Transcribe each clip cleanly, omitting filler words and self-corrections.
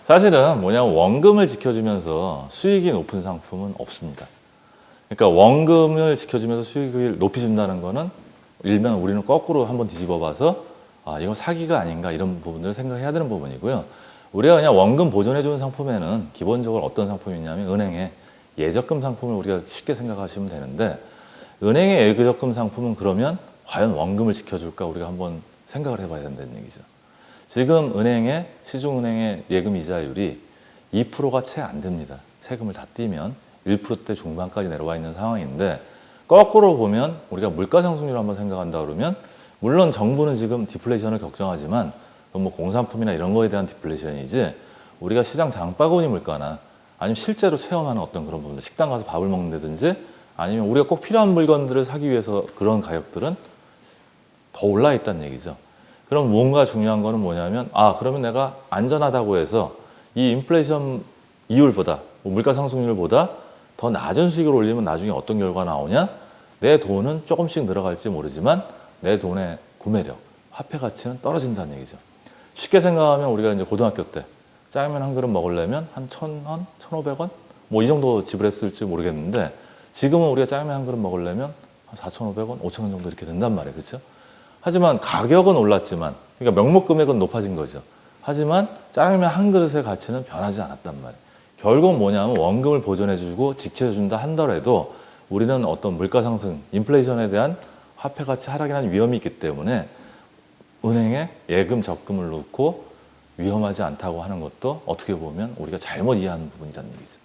사실은 뭐냐면 원금을 지켜주면서 수익이 높은 상품은 없습니다. 그러니까 원금을 지켜주면서 수익을 높여준다는 거는 일면 우리는 거꾸로 한번 뒤집어 봐서 아, 이건 사기가 아닌가 이런 부분들을 생각해야 되는 부분이고요. 우리가 그냥 원금 보존해주는 상품에는 기본적으로 어떤 상품이 있냐면 은행의 예적금 상품을 우리가 쉽게 생각하시면 되는데 은행의 예적금 상품은 그러면 과연 원금을 지켜줄까 우리가 한번 생각을 해봐야 된다는 얘기죠. 지금 은행의 시중은행의 예금 이자율이 2%가 채 안 됩니다. 세금을 다 떼면 1%대 중반까지 내려와 있는 상황인데 거꾸로 보면 우리가 물가 상승률을 한번 생각한다 그러면 물론 정부는 지금 디플레이션을 걱정하지만 뭐 공산품이나 이런 거에 대한 디플레이션이지 우리가 시장 장바구니 물가나 아니면 실제로 체험하는 어떤 그런 부분들 식당 가서 밥을 먹는다든지 아니면 우리가 꼭 필요한 물건들을 사기 위해서 그런 가격들은 더 올라 있다는 얘기죠. 그럼 뭔가 중요한 거는 뭐냐면 그러면 내가 안전하다고 해서 이 인플레이션 이율보다 물가 상승률보다 더 낮은 수익을 올리면 나중에 어떤 결과가 나오냐? 내 돈은 조금씩 늘어갈지 모르지만 내 돈의 구매력, 화폐 가치는 떨어진다는 얘기죠. 쉽게 생각하면 우리가 이제 고등학교 때 짜장면 한 그릇 먹으려면 한 1,000원, 1,500원? 뭐 이 정도 지불했을지 모르겠는데 지금은 우리가 짜장면 한 그릇 먹으려면 한 4,500원, 5,000원 정도 이렇게 된단 말이에요. 그렇죠? 하지만 가격은 올랐지만 그러니까 명목 금액은 높아진 거죠. 하지만 짜장면 한 그릇의 가치는 변하지 않았단 말이에요. 결국 뭐냐면 원금을 보존해주고 지켜준다 한더라도 우리는 어떤 물가 상승, 인플레이션에 대한 화폐 가치 하락이라는 위험이 있기 때문에 은행에 예금 적금을 넣고 위험하지 않다고 하는 것도 어떻게 보면 우리가 잘못 이해하는 부분이라는 얘기죠.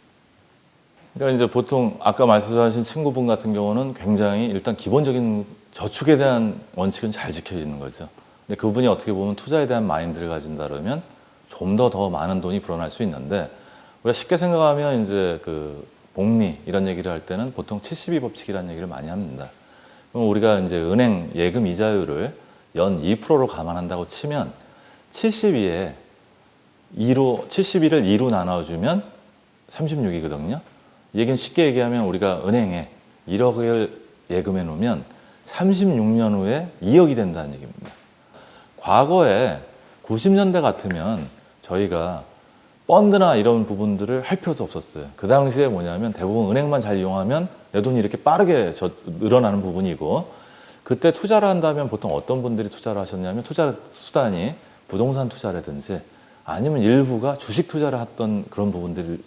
그러니까 이제 보통 아까 말씀하신 친구분 같은 경우는 굉장히 일단 기본적인 저축에 대한 원칙은 잘 지켜지는 거죠. 근데 그분이 어떻게 보면 투자에 대한 마인드를 가진다 그러면 좀 더 많은 돈이 불어날 수 있는데 우리가 쉽게 생각하면 이제 그 복리 이런 얘기를 할 때는 보통 72법칙이라는 얘기를 많이 합니다. 그럼 우리가 이제 은행 예금 이자율을 연 2%로 감안한다고 치면 72를 2로 나눠주면 36이거든요. 이 얘기는 쉽게 얘기하면 우리가 은행에 1억을 예금해 놓으면 36년 후에 2억이 된다는 얘기입니다. 과거에 90년대 같으면 저희가 펀드나 이런 부분들을 할 필요도 없었어요. 그 당시에 뭐냐면 대부분 은행만 잘 이용하면 내 돈이 이렇게 빠르게 늘어나는 부분이고 그때 투자를 한다면 보통 어떤 분들이 투자를 하셨냐면 투자 수단이 부동산 투자라든지 아니면 일부가 주식 투자를 했던 그런 부분들이란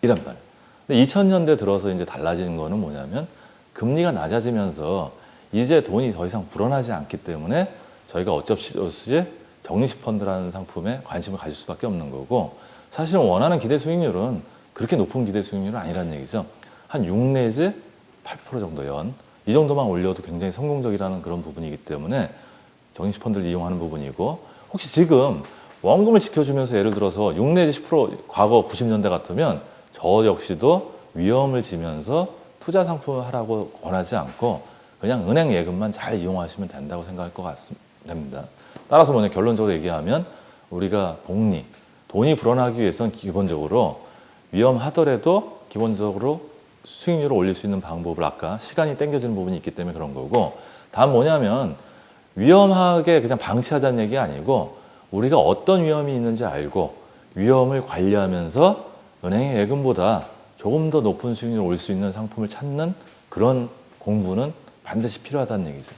말이에요. 근데 2000년대 들어서 이제 달라지는 거는 뭐냐면 금리가 낮아지면서 이제 돈이 더 이상 불어나지 않기 때문에 저희가 어쩔 수 없이 적립식 펀드라는 상품에 관심을 가질 수밖에 없는 거고 사실은 원하는 기대 수익률은 그렇게 높은 기대 수익률은 아니라는 얘기죠. 한 6 내지 8% 정도 연. 이 정도만 올려도 굉장히 성공적이라는 그런 부분이기 때문에 적립식 펀드를 이용하는 부분이고 혹시 지금 원금을 지켜주면서 예를 들어서 6 내지 10% 과거 90년대 같으면 저 역시도 위험을 지면서 투자 상품을 하라고 권하지 않고 그냥 은행 예금만 잘 이용하시면 된다고 생각할 것 같습니다. 따라서 뭐냐 결론적으로 얘기하면 우리가 복리, 돈이 불어나기 위해서는 기본적으로 위험하더라도 기본적으로 수익률을 올릴 수 있는 방법을 아까 시간이 땡겨지는 부분이 있기 때문에 그런 거고 다음 뭐냐면 위험하게 그냥 방치하자는 얘기 아니고 우리가 어떤 위험이 있는지 알고 위험을 관리하면서 은행의 예금보다 조금 더 높은 수익률을 올릴 수 있는 상품을 찾는 그런 공부는 반드시 필요하다는 얘기죠.